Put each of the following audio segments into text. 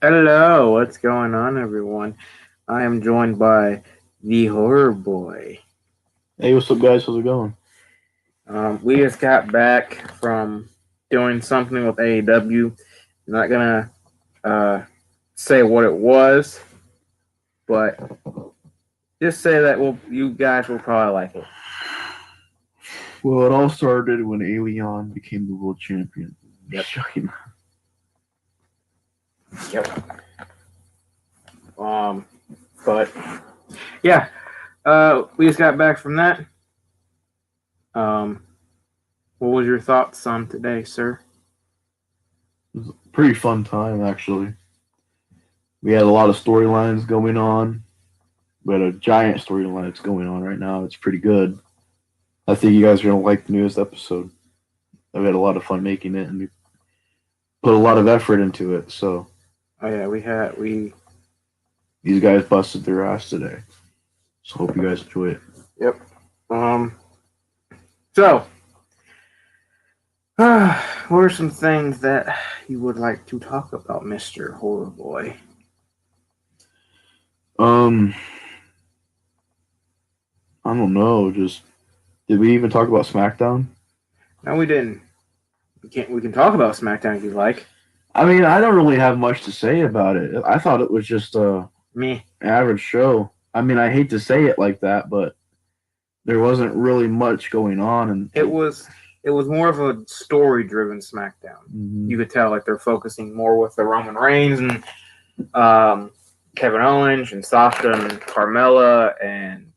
Hello, what's going on, everyone? I am joined by the Horror Boy. Hey, what's up, guys? How's it going? We just got back from doing something with AEW. I'm not gonna uh, say what it was, but just say that you guys will probably like it. Well, it all started when Alien became the world champion. Yep. Yep. Um, but yeah, we just got back from that. Um, what was your thoughts on today, sir? It was a pretty fun time, actually. We had a lot of storylines going on. We had a giant storyline that's going on right now. It's pretty good. I think you guys are going to like the newest episode. I've had a lot of fun making it, and we put a lot of effort into it. So Oh yeah, we. these guys busted their ass today. So hope you guys enjoy it. Yep. So, what are some things that you would like to talk about, Mr. Horror Boy? Um, I don't know. Just did we even talk about SmackDown? No, we didn't. We can talk about SmackDown if you like. I mean, I don't really have much to say about it. I thought it was just a Me. average show. I mean, I hate to say it like that, but there wasn't really much going on, and It was more of a story driven SmackDown. mm-hmm. You could tell like they're focusing more with the Roman Reigns and Kevin Owens and Sasha and Carmella and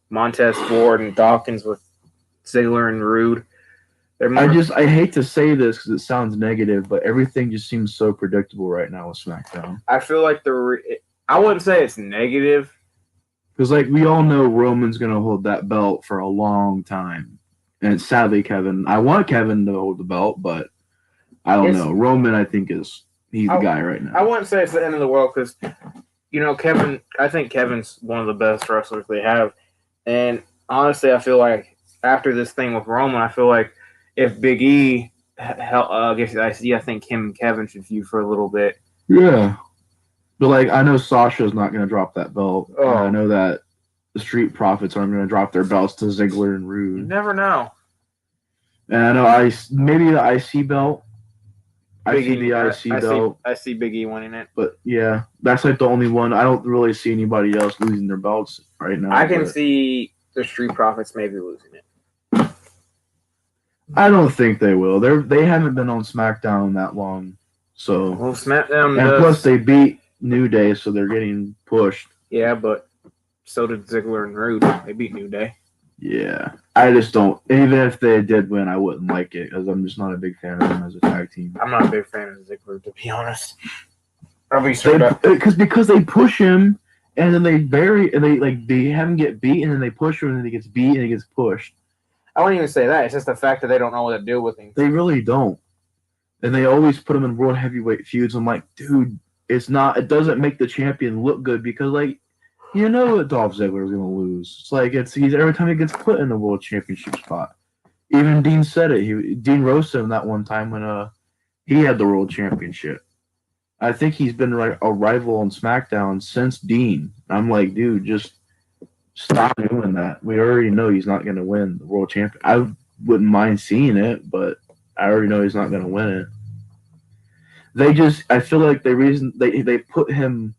Montez Ford and Dawkins with Ziggler and Rude. I hate to say this because it sounds negative, but everything just seems so predictable right now with SmackDown. I feel like I wouldn't say it's negative. Because like we all know Roman's gonna hold that belt for a long time, and sadly, Kevin. I want Kevin to hold the belt, but I don't know. Roman, I think he's the guy right now. I wouldn't say it's the end of the world because Kevin. I think Kevin's one of the best wrestlers they have, and honestly, I feel like after this thing with Roman, I feel like if Big E gets the IC, I think him and Kevin should feud for a little bit. Yeah. But like I know Sasha's not going to drop that belt. Oh. I know that the Street Profits aren't going to drop their belts to Ziggler and Rude. You never know. And I know maybe the IC belt. I see the IC belt. I see Big E winning it. But yeah, that's like the only one. I don't really see anybody else losing their belts right now. I can see the Street Profits maybe losing it. I don't think they will. They haven't been on SmackDown that long, so. Well, SmackDown. And plus, they beat New Day, so they're getting pushed. Yeah, but so did Ziggler and Rude. They beat New Day. Yeah, I just don't. Even if they did win, I wouldn't like it because I'm just not a big fan of them as a tag team. I'm not a big fan of Ziggler, to be honest. I'll be straight up. Because they push him and then they bury and they have him get beat and then they push him and then he gets beat and he gets pushed. I wouldn't even say that. It's just the fact that they don't know what to do with him. They really don't. And they always put him in world heavyweight feuds. I'm like, dude, it doesn't make the champion look good because like you know that Dolph Ziggler is gonna lose. It's like he's every time he gets put in the world championship spot. Even Dean said it. Dean roasted him that one time when he had the world championship. I think he's been a rival on SmackDown since Dean. I'm like, dude, just stop doing that. We already know he's not gonna win the world champion. I wouldn't mind seeing it, but I already know he's not gonna win it. I feel like they put him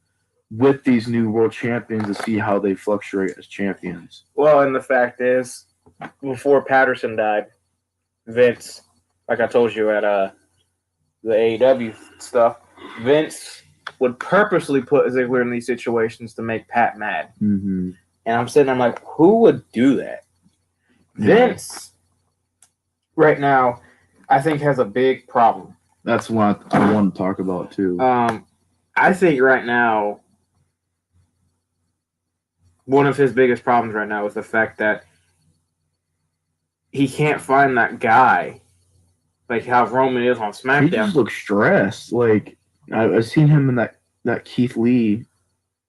with these new world champions to see how they fluctuate as champions. Well, and the fact is, before Patterson died, Vince, like I told you at the AEW stuff, Vince would purposely put Ziggler in these situations to make Pat mad. Mm-hmm. And I'm like, who would do that? Yeah. Vince, right now, I think has a big problem. That's what I want to talk about too. I think right now, one of his biggest problems right now is the fact that he can't find that guy, like how Roman is on SmackDown. He just looks stressed. Like I've seen him in that Keith Lee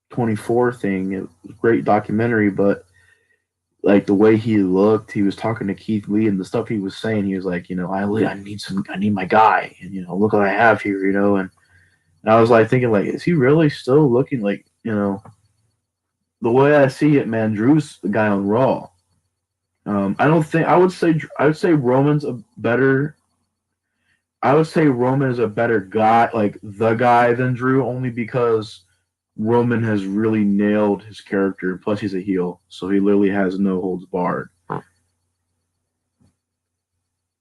24 thing. It was a great documentary, but like the way he looked, he was talking to Keith Lee and the stuff he was saying, he was like, I need my guy, and look what I have here, and And I was like thinking, like, is he really still looking like, the way I see it, man? Drew's the guy on Raw. I don't think I would say Roman's a better. I would say Roman is a better guy, like the guy than Drew, only because Roman has really nailed his character. Plus, he's a heel, so he literally has no holds barred.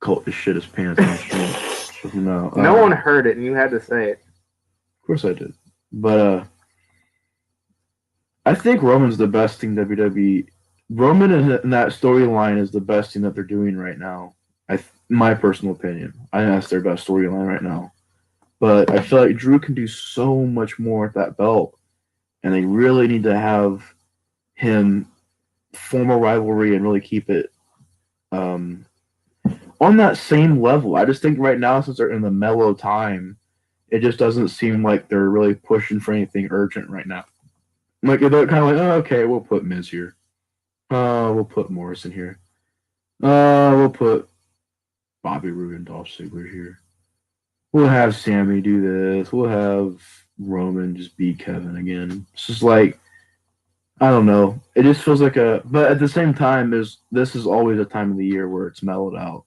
Colt just shit his pants on stream. No one heard it, and you had to say it. Of course I did. But I think Roman's the best thing WWE. Roman in that storyline is the best thing that they're doing right now. My personal opinion. I think that's their best storyline right now. But I feel like Drew can do so much more at that belt, and they really need to have him form a rivalry and really keep it on that same level. I just think right now, since they're in the mellow time, it just doesn't seem like they're really pushing for anything urgent right now. Like they're kind of like, oh, okay, we'll put Miz here. We'll put Morrison here. We'll put Bobby Roode and Dolph Ziggler here. We'll have Sammy do this. We'll have Roman just beat Kevin again. It's just like, I don't know. It just feels like but at the same time, this is always a time of the year where it's mellowed out.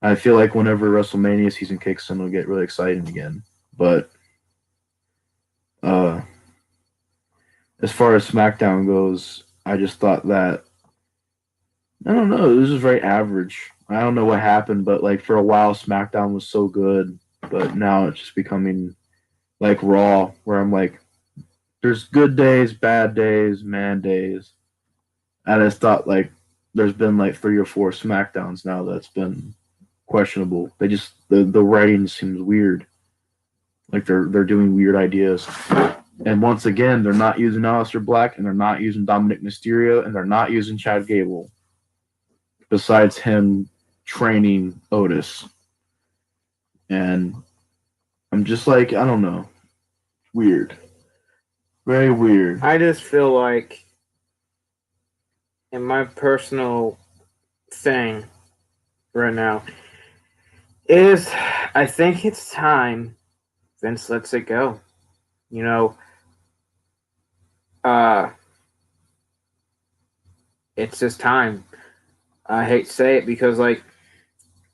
I feel like whenever WrestleMania season kicks in, it'll get really exciting again. But as far as SmackDown goes, I just thought that, I don't know, this was very average. I don't know what happened, but like for a while, SmackDown was so good, but now it's just becoming like Raw, where I'm like, there's good days, bad days, man days. I just thought like there's been like 3 or 4 SmackDowns now that's been questionable. They just the writing seems weird. Like they're doing weird ideas. And once again, they're not using Aleister Black, and they're not using Dominic Mysterio, and they're not using Chad Gable. Besides him training Otis. And I'm just like, I don't know. Weird. Very weird. I just feel like, in my personal thing right now, is I think it's time Vince lets it go. It's just time. I hate to say it because, like,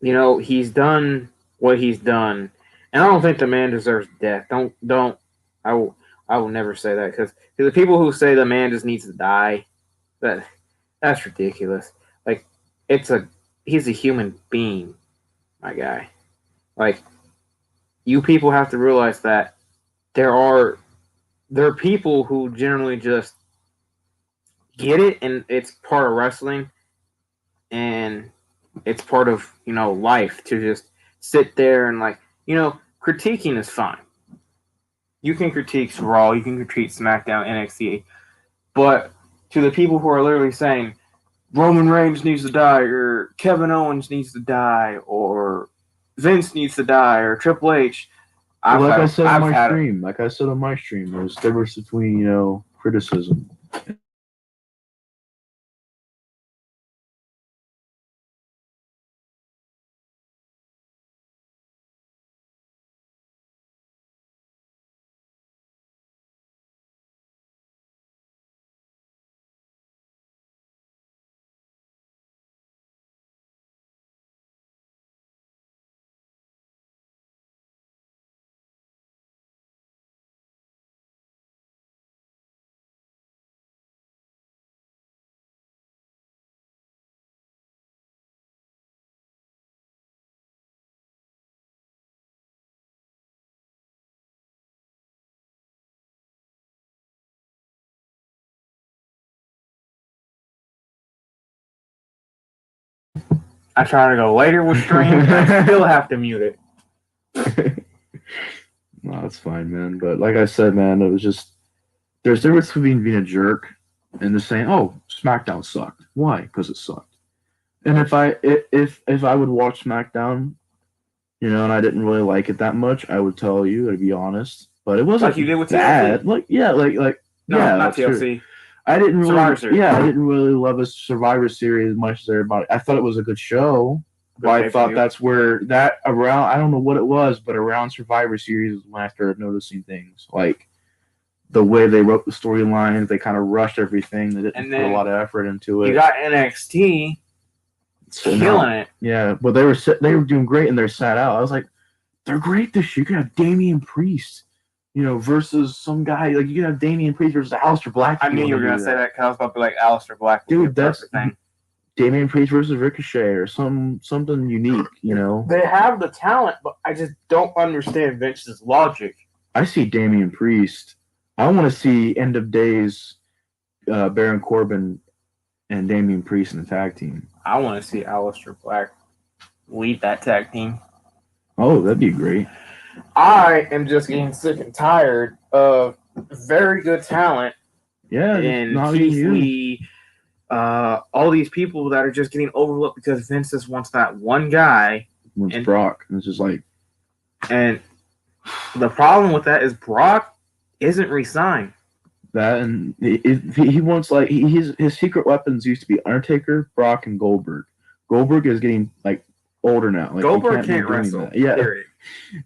he's done what he's done, and I don't think the man deserves death. Don't. I will never say that because the people who say the man just needs to die, that's ridiculous. Like, he's a human being, my guy. Like, you people have to realize that there are people who generally just get it, and it's part of wrestling, and it's part of life to just sit there and, like, critiquing is fine. You can critique Raw, you can critique SmackDown, NXT, but to the people who are literally saying Roman Reigns needs to die, or Kevin Owens needs to die, or Vince needs to die, or Triple H, like I said on my stream, there's a difference between criticism. I try to go later with streams, and I still have to mute it. No, that's fine, man. But like I said, man, it was just, there's a difference between being a jerk and just saying, "Oh, SmackDown sucked." Why? Because it sucked. And if I would watch SmackDown, and I didn't really like it that much, I would tell you, to be honest. But it wasn't Like you did with bad. TLC. Like yeah, like No, yeah, not TLC. True. I didn't really, Survivor Series. I didn't really love a Survivor Series as much as everybody. I thought it was a good show, But I thought pay-per-view. that's where that around I don't know what it was, but around Survivor Series is when I started noticing things like the way they wrote the storylines. They kind of rushed everything. They didn't And put a then lot of effort into it. you got NXT So killing it. Yeah, but they were doing great and they're sat out. I was like, they're great this year. You could have Damian Priest, versus some guy. Like you could have Damian Priest versus Aleister Black. I knew you were gonna say that because I was about to be like Aleister Black. Dude, that's thing. Damian Priest versus Ricochet or something unique. They have the talent, but I just don't understand Vince's logic. I see Damian Priest. I want to see End of Days, Baron Corbin, and Damian Priest in a tag team. I want to see Aleister Black lead that tag team. Oh, that'd be great. I am just getting sick and tired of very good talent. Yeah, and Keith Lee, all these people that are just getting overlooked because Vince just wants that one guy. Wants Brock. And it's just like. And the problem with that is Brock isn't re-signed. That and he wants like his secret weapons used to be Undertaker, Brock, and Goldberg. Goldberg is getting like older now. Like, Goldberg can't wrestle. That. Yeah. Period.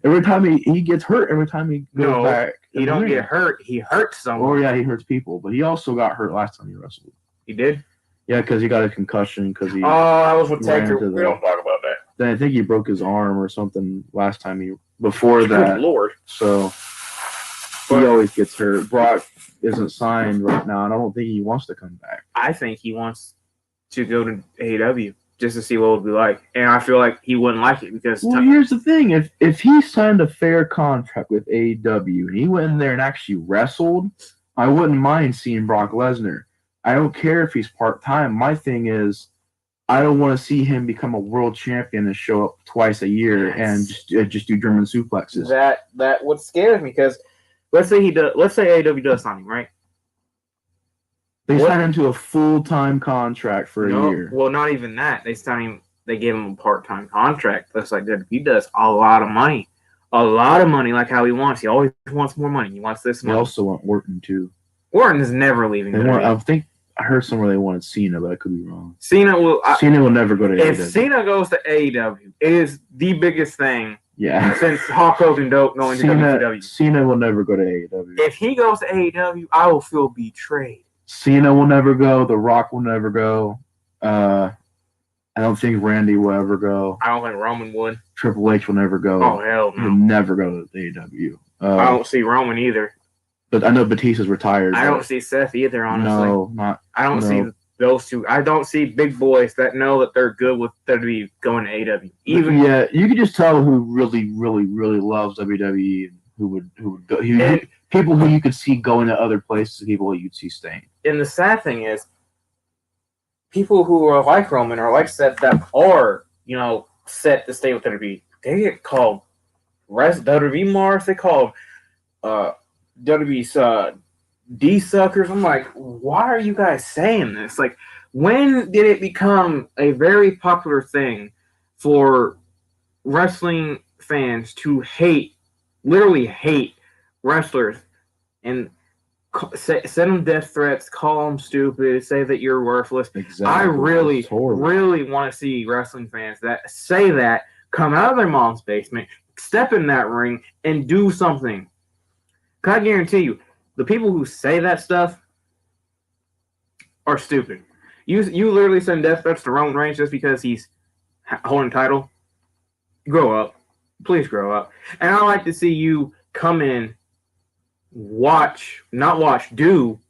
Every time he gets hurt, every time he goes back. He don't get hurt. He hurts someone. Oh yeah, he hurts people. But he also got hurt last time he wrestled. He did? Yeah, because he got a concussion because he. Oh, I was with Taker. We don't talk about that. Then I think he broke his arm or something last time before that. Good Lord. So he always gets hurt. Brock isn't signed right now, and I don't think he wants to come back. I think he wants to go to AEW just to see what it would be like, and I feel like he wouldn't like it because. Well, here's the thing: if he signed a fair contract with AEW and he went in there and actually wrestled, I wouldn't mind seeing Brock Lesnar. I don't care if he's part-time. My thing is, I don't want to see him become a world champion and show up twice a year and just do German suplexes. That what scares me because let's say AEW does sign him, right? They signed him to a full-time contract for a year. Well, not even that. They gave him a part-time contract. That's like he does a lot of money. A lot of money, like how he wants. He always wants more money. He wants this money. They also want Orton too. Orton is never leaving. I heard somewhere they wanted Cena, but I could be wrong. Cena will never go to AEW. If Cena goes to AEW, it is the biggest thing. Yeah. Since Hulk Hogan going to WCW. Cena will never go to AEW. If he goes to AEW, I will feel betrayed. Cena will never go. The Rock will never go. I don't think Randy will ever go. I don't think Roman would. Triple H will never go. Oh, hell no. He'll never go to AEW. I don't see Roman either. But I know Batista's retired. I don't see Seth either, honestly. No, I don't see those two. I don't see big boys that know that they're good with WWE going to AEW. Yeah, you can just tell who really, really, really loves WWE and who would go. People who you could see going to other places and people who you'd see staying. And the sad thing is, people who are like Roman or like Seth that are, set to stay with WWE, they get called WWE Mars. They called WWE's D-suckers. I'm like, why are you guys saying this? Like, when did it become a very popular thing for wrestling fans to literally hate wrestlers and send them death threats, call them stupid, say that you're worthless? Exactly. I really want to see wrestling fans that say that come out of their mom's basement, step in that ring, and do something. I guarantee you, the people who say that stuff are stupid. You literally send death threats to Roman Reigns just because he's holding title. Grow up. Please grow up. And I like to see you come in, do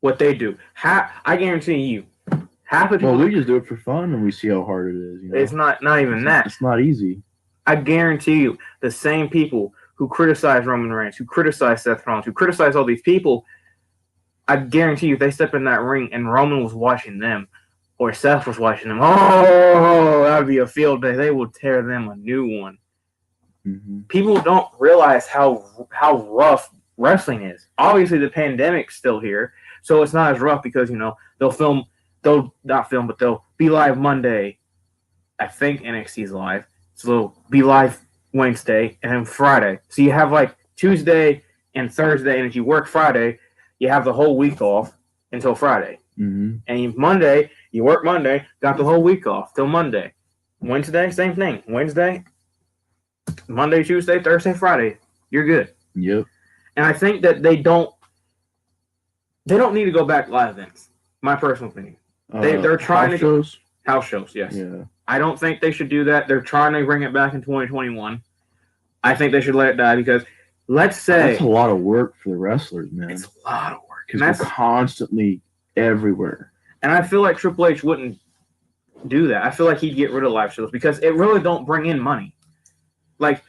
what they do. I guarantee you, half of people. Well, we just do it for fun and we see how hard it is. It's not even that. It's not easy. I guarantee you, the same people who criticize Roman Reigns, who criticize Seth Rollins, who criticize all these people, I guarantee you, if they step in that ring and Roman was watching them, or Seth was watching them, that would be a field day. They will tear them a new one. Mm-hmm. People don't realize how rough wrestling is. Obviously, the pandemic's still here, so it's not as rough because, they'll be live Monday. I think NXT's live. So they'll be live Wednesday and then Friday. So you have like Tuesday and Thursday, and if you work Friday, you have the whole week off until Friday. Mm-hmm. And Monday, you work Monday, got the whole week off till Monday. Wednesday, same thing. Wednesday, Monday, Tuesday, Thursday, Friday, you're good. Yep. And I think that they don't need to go back to live events. My personal opinion. They're trying House to go shows. house shows. Yes, Yeah. I don't think they should do that. They're trying to bring it back in 2021. I think they should let it die because let's That's say a lot of work for the wrestlers, man. it's a lot of work, Because we're constantly everywhere. and I feel like Triple H wouldn't do that. I feel like he'd get rid of live shows because it really don't bring in money. Like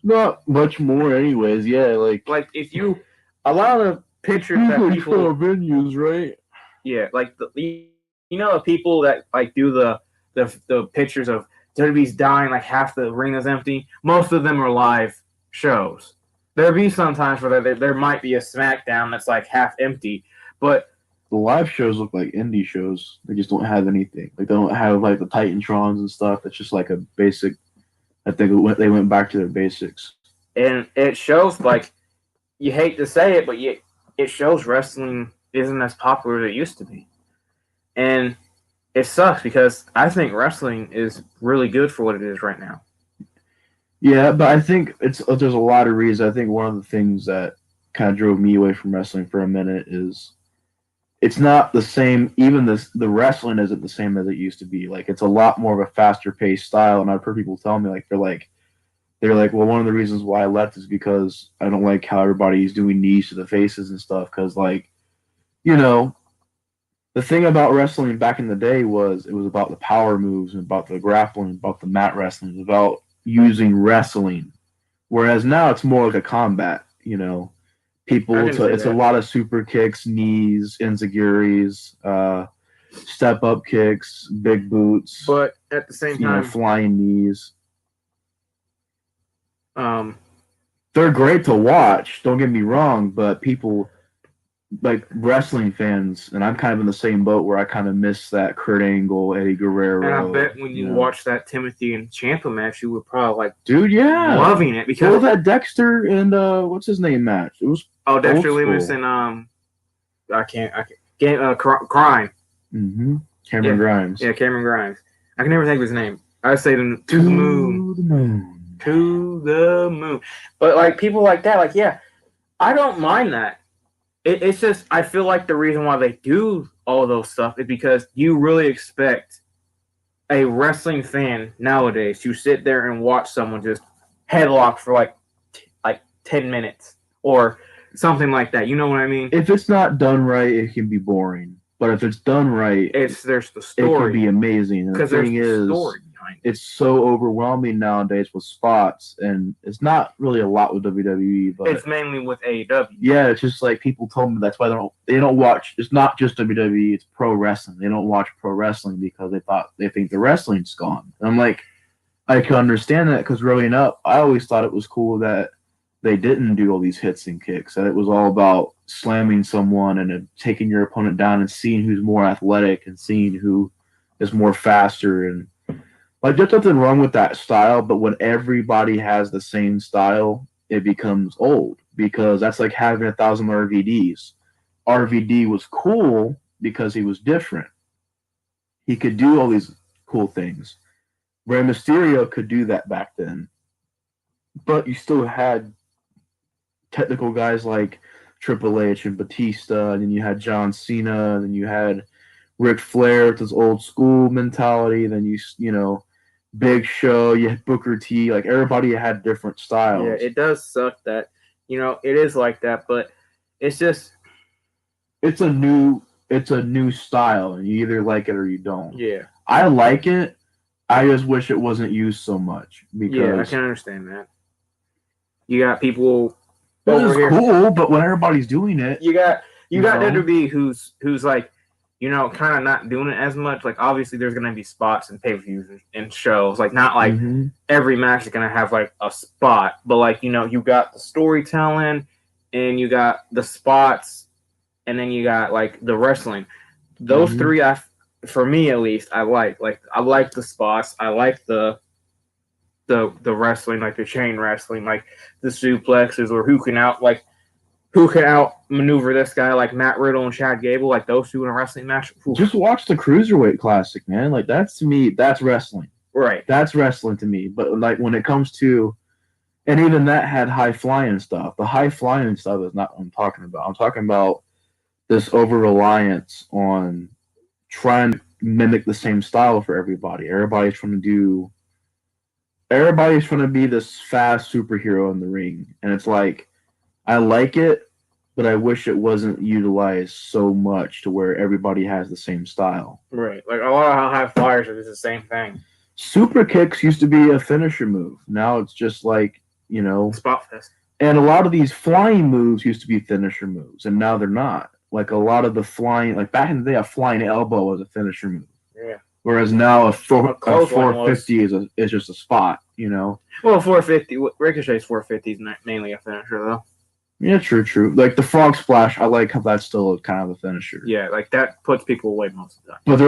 Not much more, anyways. Yeah, like if you a lot of pictures that people venues, right? yeah like the people that like do the pictures of WWE's dying like half the arena's empty. Most of them are live shows. There be sometimes where there might be a SmackDown that's like half empty, but The live shows look like indie shows. They just don't have anything. Like they don't have like the Titantrons and stuff. It's just like a basic. I think they went back to their basics. and it shows like you hate to say it, but it shows wrestling isn't as popular as it used to be, and it sucks because I think wrestling is really good for what it is right now. Yeah, but I think there's a lot of reasons. I think one of the things that kind of drove me away from wrestling for a minute is it's not the same. Even the wrestling isn't the same as it used to be. Like it's a lot more of a faster paced style. And I've heard people tell me they're like, well, one of the reasons why I left is because I don't like how everybody's doing knees to the faces and stuff. Because like, you know, the thing about wrestling back in the day was it was about the power moves and about the grappling, about the mat wrestling, it was about using wrestling. Whereas now it's more like a combat. It's a lot of super kicks, knees, enzuigiris, step up kicks, big boots, But at the same time, flying knees. um, They're great to watch. Don't get me wrong, but people like wrestling fans, and I'm kind of in the same boat where I kind of miss that Kurt Angle, Eddie Guerrero. and I bet when you watch that Timothy and Ciampa match, you were probably like, dude, yeah, loving it because what was that Dexter and what's his name match? It was Dexter Lumis and I can't Crime. Mm-hmm. Cameron Grimes. Yeah, Cameron Grimes. I can never think of his name. I say to the moon. To the moon. But like people like that, like yeah, I don't mind that. It's just I feel like the reason why they do all those stuff is because you really expect a wrestling fan nowadays to sit there and watch someone just headlock for like 10 minutes or something like that. You know what I mean? If it's not done right, it can be boring. But if it's done right, there's the story. It can be amazing. Because there's the story behind it. It's so overwhelming nowadays with spots, and it's not really a lot with WWE, but it's mainly with AEW. Yeah, it's just like people told me that's why they don't watch. It's not just WWE; it's pro wrestling. They don't watch pro wrestling because they think the wrestling's gone. And I'm like, I can understand that because growing up, I always thought it was cool that they didn't do all these hits and kicks. That it was all about slamming someone and taking your opponent down and seeing who's more athletic and seeing who is more faster. And like, there's nothing wrong with that style, but when everybody has the same style, it becomes old because that's like having 1,000 RVDs. RVD was cool because he was different. He could do all these cool things. Rey Mysterio could do that back then. But you still had technical guys like Triple H and Batista, and then you had John Cena, and then you had Ric Flair with his old school mentality, then you know, Big Show, you had Booker T, like everybody had different styles. Yeah, it does suck that, it is like that, but it's just it's a new style, and you either like it or you don't. Yeah. I like it. I just wish it wasn't used so much because yeah, I can understand that. You got people over here. Cool, but when everybody's doing it, you got WWE who's like, kind of not doing it as much. Like obviously, there's gonna be spots and pay-per-views and shows. Like not like every match is gonna have like a spot, but like you got the storytelling, and you got the spots, and then you got like the wrestling. Those three, for me at least, I like. Like I like the spots. I like the wrestling, like the chain wrestling, like the suplexes, or who can outmaneuver this guy, like Matt Riddle and Chad Gable, like those two in a wrestling match. Oof. Just watch the Cruiserweight Classic, man. Like to me, that's wrestling. Right. That's wrestling to me. But like when it comes to, and even that had high flying stuff. The high flying stuff is not what I'm talking about. I'm talking about this over reliance on trying to mimic the same style for everybody. Everybody's trying to be this fast superhero in the ring. And it's like I like it, but I wish it wasn't utilized so much to where everybody has the same style. Right. Like a lot of high flyers are just the same thing. Super kicks used to be a finisher move. Now it's just like, Spot fest. and a lot of these flying moves used to be finisher moves, and now they're not. Like a lot of the flying, like back in the day, a flying elbow was a finisher move. Yeah. Whereas now a close one 450 is just a spot, Well, 450 Ricochet's 450 is mainly a finisher though. Yeah, true. Like the frog splash, I like how that's still kind of a finisher. Yeah, like that puts people away most of the time. But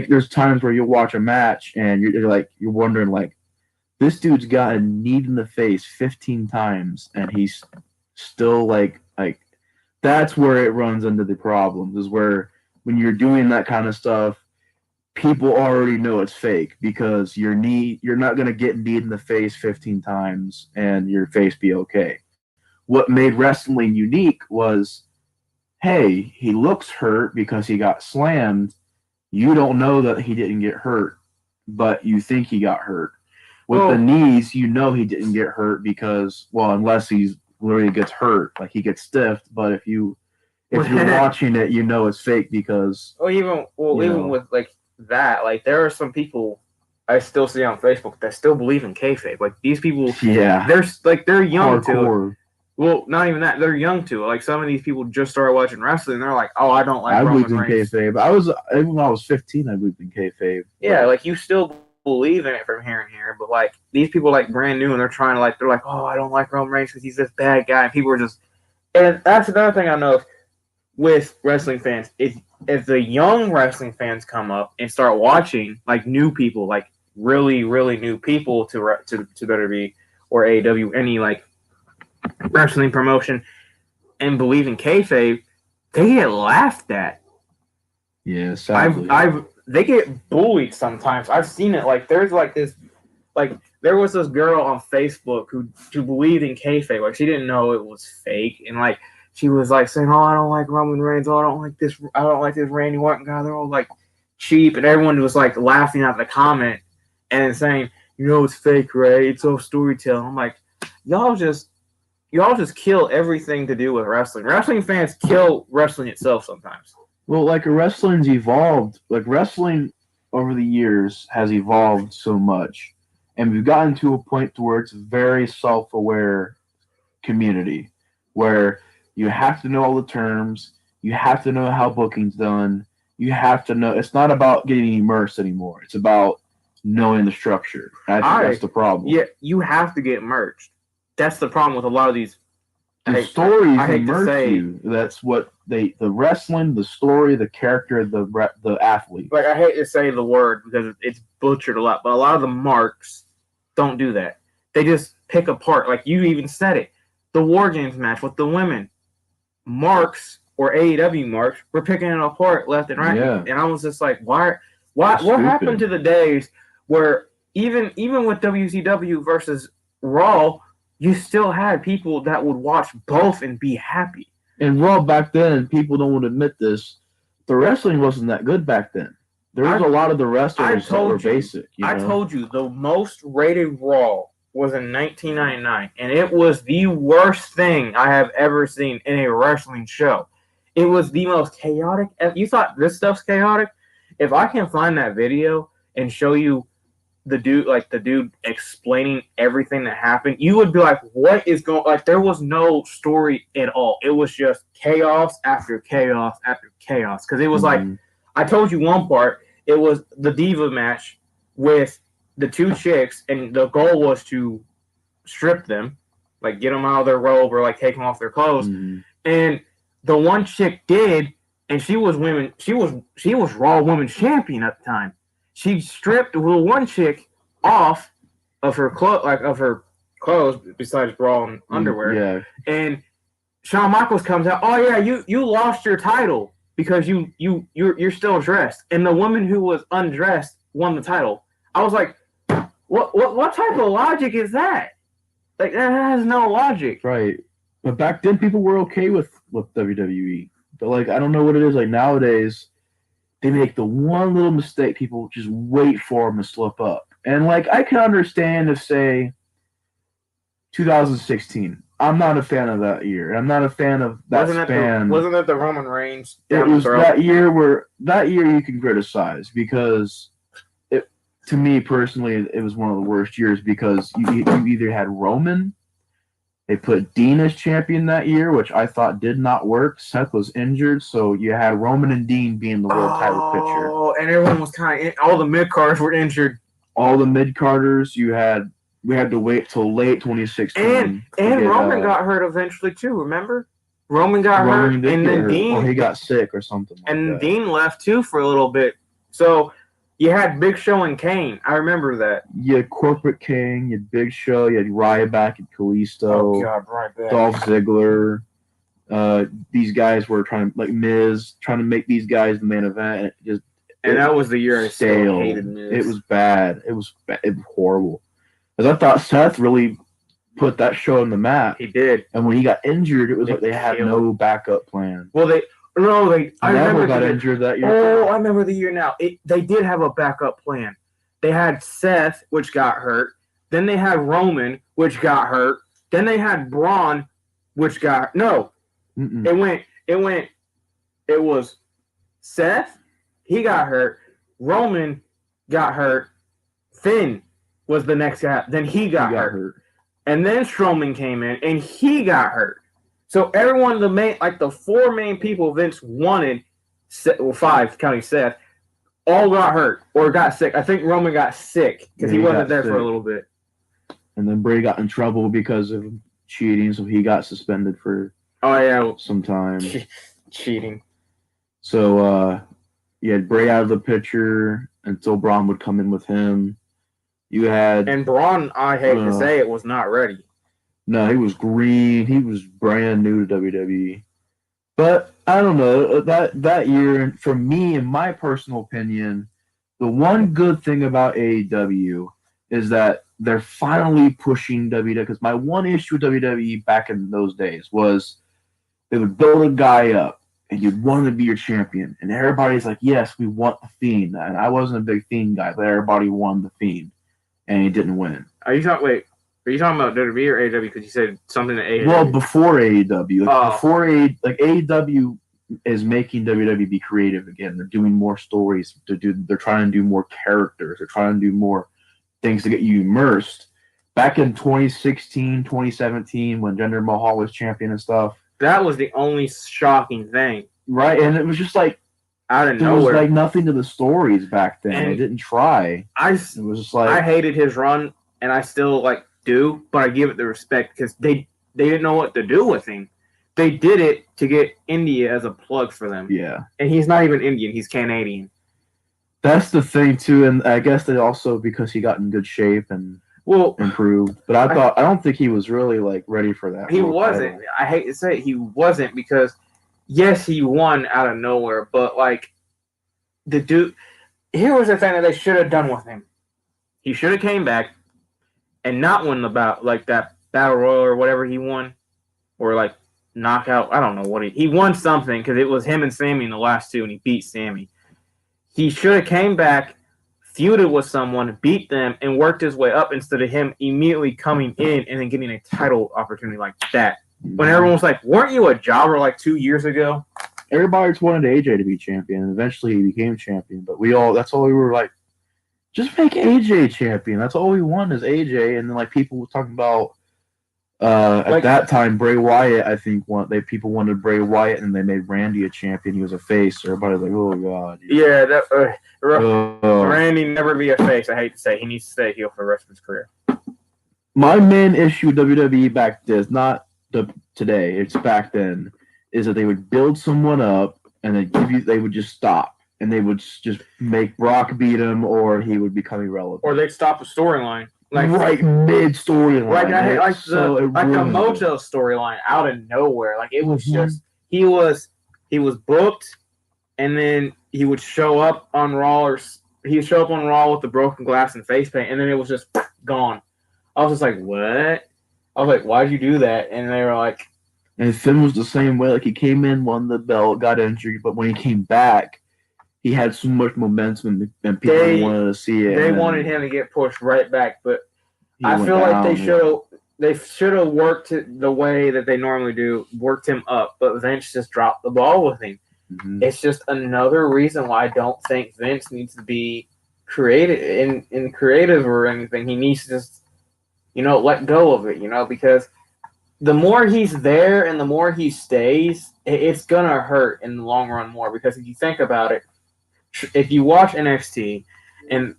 there's times where you'll watch a match and you're wondering like, this dude's got a knee in the face 15 times and he's still like that's where it runs into the problems, is where when you're doing that kind of stuff, people already know it's fake because you're not going to get kneed in the face 15 times and your face be okay. What made wrestling unique was, hey, he looks hurt because he got slammed. You don't know that he didn't get hurt, but you think he got hurt. With the knees, he didn't get hurt because, unless he's literally gets hurt, like he gets stiffed. But if you're watching it, it's fake because. Even with like that, like there are some people I still see on Facebook that still believe in kayfabe. Like these people, they're young hardcore. too. Well, not even that. They're young too. Like some of these people just started watching wrestling. And they're like, "Oh, I don't like Roman Reigns." I believed in kayfabe. Even when I was 15, I believed in kayfabe. Yeah, like you still believe in it from here and here, but like these people like brand new and they're like, "Oh, I don't like Roman Reigns because he's this bad guy." And people are just, and that's another thing I know with wrestling fans. If the young wrestling fans come up and start watching like new people, like really really new people to WWE or AEW, any like wrestling promotion, and believe in kayfabe, they get laughed at. Yeah, sadly. They get bullied sometimes. I've seen it. Like there's like this, like there was this girl on Facebook who believed in kayfabe. Like she didn't know it was fake, and like she was like saying, "Oh, I don't like Roman Reigns. Oh, I don't like this Randy Orton guy. They're all like cheap," and everyone was like laughing at the comment and saying, "It's fake, Ray. It's all storytelling." I'm like, y'all just kill everything to do with wrestling. Wrestling fans kill wrestling itself sometimes. Well, like wrestling's evolved. Like wrestling over the years has evolved so much, and we've gotten to a point to where it's a very self-aware community, where you have to know all the terms, you have to know how booking's done, you have to know. It's not about getting immersed anymore. It's about knowing the structure. I think that's the problem. Yeah, you have to get merged. That's the problem with a lot of these. The stories immerse you. That's what the wrestling, the story, the character, the athlete. Like I hate to say the word because it's butchered a lot, but a lot of the marks don't do that. They just pick apart. Like you even said it, the War Games match with the women, marks or AEW marks were picking it apart left and right. Yeah. And I was just like, what happened to the days where even with WCW versus Raw, you still had people that would watch both and be happy. And Raw back then, people don't want to admit this, the wrestling wasn't that good back then. There was a lot of the wrestlers that were basic. I told you, the most rated Raw was in 1999, and it was the worst thing I have ever seen in a wrestling show. It was the most chaotic. You thought this stuff's chaotic? If I can find that video and show you the dude explaining everything that happened, you would be like, what is going, like there was no story at all. It was just chaos after chaos after chaos. Because it was like, I told you one part, it was the Diva match with the two chicks, and the goal was to strip them, like get them out of their robe or like take them off their clothes. And the one chick did, and she was Raw Women's Champion at the time. She stripped the one chick off of her clothes, besides bra and underwear. Yeah. And Shawn Michaels comes out. Oh yeah, you lost your title because you're still dressed. And the woman who was undressed won the title. I was like, What type of logic is that? Like that has no logic. Right. But back then, people were okay with WWE. But like, I don't know what it is. Like nowadays, they make the one little mistake. People just wait for them to slip up. And like, I can understand if say 2016. I'm not a fan of that year. I'm not a fan of that span. Wasn't that the Roman Reigns? It was that year you can criticize because to me personally, it was one of the worst years because you either had Roman, they put Dean as champion that year, which I thought did not work. Seth was injured, so you had Roman and Dean being the world title picture. Oh, and everyone was kind of all the mid cards were injured. All the mid carders, we had to wait till late 2016. And Roman got hurt eventually too. Remember? Roman got hurt, and then Dean. Or he got sick or something. And Dean left too for a little bit. So you had Big Show and Kane. I remember that. You had Corporate King, you had Big Show, you had Ryback and Kalisto. Oh God, Ryback. Dolph Ziggler. These guys were trying to Miz, trying to make these guys the main event, and that was the year I still hated Miz. It was bad. It was horrible. Because I thought Seth really put that show on the map. He did. And when he got injured, it was like they had no backup plan. Well, I never got injured that year. Oh, I remember the year now. They did have a backup plan. They had Seth, which got hurt. Then they had Roman, which got hurt. Then they had Braun, which got no. Mm-mm. It was Seth. He got hurt. Roman got hurt. Finn was the next guy. Then he got hurt. And then Strowman came in, and he got hurt. So everyone, the four main people Vince wanted, five counting Seth, all got hurt or got sick. I think Roman got sick because he wasn't there for a little bit. And then Bray got in trouble because of cheating, so he got suspended for some time. Cheating. So you had Bray out of the picture until Braun would come in with him. And Braun, I hate to say it, was not ready. No, he was green. He was brand new to WWE. But I don't know, that year, for me, in my personal opinion, the one good thing about AEW is that they're finally pushing WWE. Because my one issue with WWE back in those days was they would build a guy up and you'd want him to be your champion. And everybody's like, yes, we want the Fiend. And I wasn't a big Fiend guy, but everybody wanted the Fiend. And he didn't win. Are you talking about WWE or AEW? Because you said something to AEW. Well, before AEW. AEW is making WWE be creative again. They're doing more stories. They're trying to do more characters. They're trying to do more things to get you immersed. Back in 2016, 2017, when Jinder Mahal was champion and stuff. That was the only shocking thing. Right, and it was just like, out of nowhere. There was like nothing to the stories back then. They didn't try. It was just like, I hated his run, and I still do, but I give it the respect because they didn't know what to do with him. They did it to get India as a plug for them. Yeah, and he's not even Indian; he's Canadian. That's the thing too, and I guess they also because he got in good shape and improved. But I don't think he was really ready for that. He wasn't. Title. I hate to say it, he wasn't because. Yes, he won out of nowhere, but the dude. Here was the thing that they should have done with him. He should have came back and not won that battle royal or whatever he won, or knockout. I don't know what he won something because it was him and Sammy in the last two, and he beat Sammy. He should have came back, feuded with someone, beat them, and worked his way up instead of him immediately coming in and then getting a title opportunity like that. When everyone was like, weren't you a jobber 2 years ago? Everybody just wanted AJ to be champion, and eventually he became champion. But that's all we were like, just make AJ champion. That's all we want is AJ. And then people were talking about at that time Bray Wyatt. I think people wanted Bray Wyatt, and they made Randy a champion. He was a face. Everybody was like, oh god. Yeah, Randy never be a face. I hate to say, he needs to stay heel for the rest of his career. My main issue with WWE back then is not today, it's back then, is that they would build someone up and they would just stop and they would just make Brock beat him or he would become irrelevant. Or they'd stop a storyline. Mid storyline. The Mojo storyline out of nowhere. It was just he was booked and then he would show up on Raw or He'd show up on Raw with the broken glass and face paint, and then it was just gone. I was just like, what? I was like, why'd you do that? And they were like, And Finn was the same way. Like he came in, won the belt, got injured, but when he came back, he had so much momentum, and people wanted to see it. They wanted him to get pushed right back, but he I went feel like down. they should have worked it the way that they normally do, worked him up, but Vince just dropped the ball with him. Mhm. It's just another reason why I don't think Vince needs to be creative in creative or anything. He needs to just, let go of it, because the more he's there and the more he stays, it's gonna hurt in the long run more. Because if you think about it, if you watch NXT and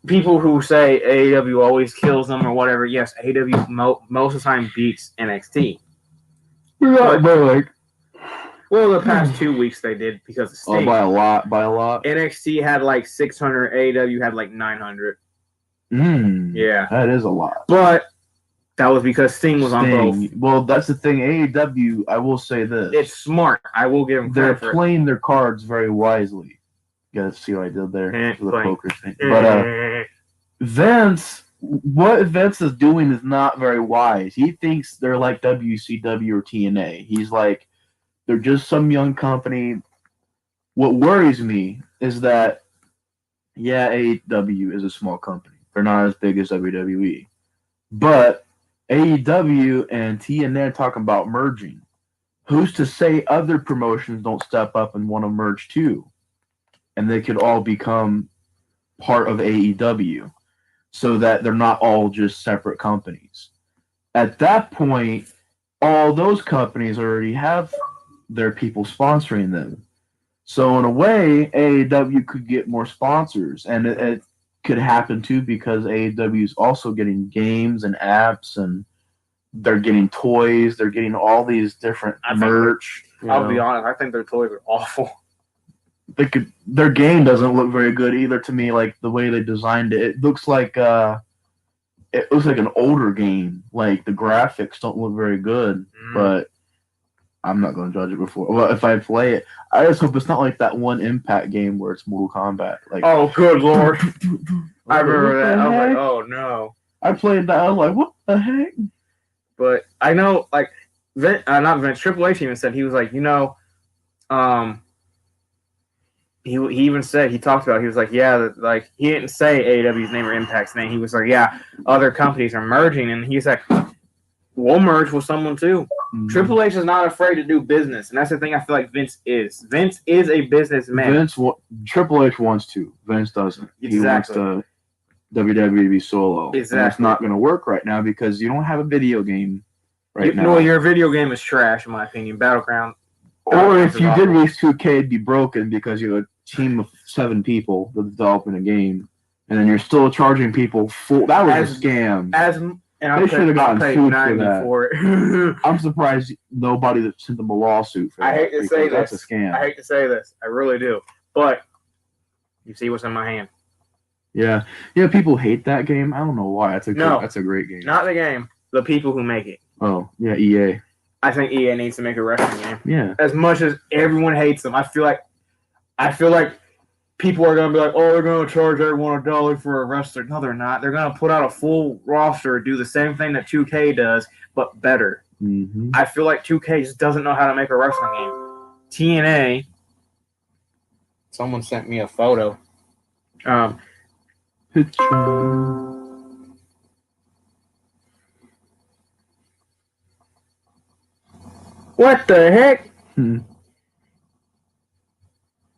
people who say AEW always kills them or whatever, yes, AEW most of the time beats NXT. But like, well, the past 2 weeks they did because of Sting. by a lot. NXT had like 600, AEW had like 900. Yeah, that is a lot. But that was because Sting was on both. Well, that's the thing. AEW, I will say this: it's smart. I will give them credit for it. They're playing their cards very wisely. You gotta see what I did there for the poker thing. But Vince, what Vince is doing is not very wise. He thinks they're like WCW or TNA. He's like, they're just some young company. What worries me is that, yeah, AEW is a small company. They're not as big as WWE. But AEW and TNA are talking about merging. Who's to say other promotions don't step up and want to merge too? And they could all become part of AEW so that they're not all just separate companies. At that point, all those companies already have their people sponsoring them. So in a way, AEW could get more sponsors, and it could happen too because AEW is also getting games and apps, and they're getting toys, they're getting all these different merch. I'll be honest, I think their toys are awful. Their game doesn't look very good either to me. Like the way they designed it, it looks like an older game. Like the graphics don't look very good, but I'm not going to judge it before. Well, if I play it, I just hope it's not like that one Impact game where it's Mortal Kombat. Like, oh, good lord! I remember that. I was like, oh no. I played that. I was like, what the heck? But I know, like, not Vince. Triple H even said he was like, he even said he talked about. He was like, yeah, like he didn't say AEW's name or Impact's name. He was like, yeah, other companies are merging, and he's like, we'll merge with someone too. Mm-hmm. Triple H is not afraid to do business, and that's the thing I feel like Vince is. Vince is a businessman. Triple H wants to. Vince doesn't. Exactly. He wants WWE to be solo. Exactly. And it's not going to work right now because you don't have a video game now. No, your video game is trash, in my opinion. Battleground. Or if you did release 2K, it'd be broken because you have a team of 7 people developing a game, and then you're still charging people full. That was a scam. They should have gotten sued for that. I'm surprised nobody that sent them a lawsuit for that. I hate to say this. That's a scam. I hate to say this. I really do. But you see what's in my hand. Yeah. People hate that game. I don't know why. That's a great game. Not the game. The people who make it. Oh, yeah, EA. I think EA needs to make a wrestling game. Yeah. As much as everyone hates them, I feel like people are going to be like, oh, they're going to charge everyone $1 for a wrestler. No, they're not. They're going to put out a full roster, do the same thing that 2K does, but better. Mm-hmm. I feel like 2K just doesn't know how to make a wrestling game. TNA, someone sent me a photo. What the heck?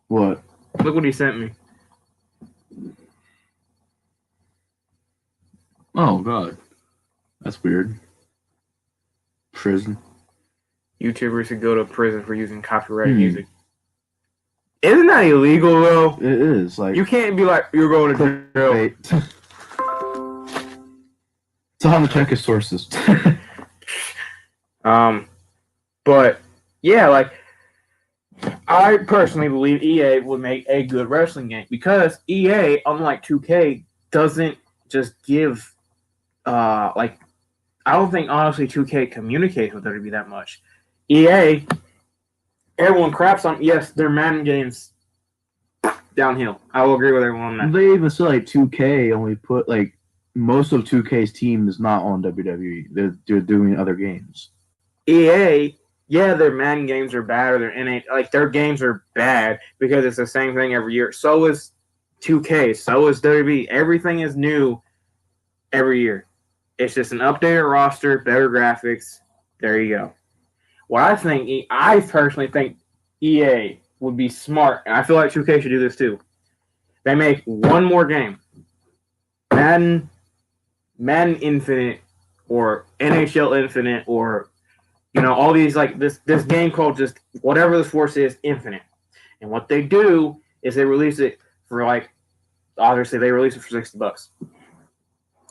What? Look what he sent me. Oh, God. That's weird. Prison. YouTubers should go to prison for using copyrighted music. Isn't that illegal, though? It is. Like, you can't be like, you're going to jail. So how to check his sources. But, yeah, like, I personally believe EA would make a good wrestling game because EA, unlike 2K, doesn't just give, I don't think, honestly, 2K communicates with WWE that much. EA, everyone craps on, yes, their Madden games, downhill. I will agree with everyone on that. They even still like 2K only put like most of 2K's team is not on WWE. They're doing other games. EA, yeah, their Madden games are bad, or their NA, like their games are bad because it's the same thing every year. So is 2K, so is WWE. Everything is new every year. It's just an updated roster, better graphics. There you go. What I personally think EA would be smart, and I feel like 2K should do this too. They make one more game, Madden Infinite, or NHL Infinite, or all these like this game called just whatever the force is, Infinite. And what they do is they release it for like, obviously they release it for $60.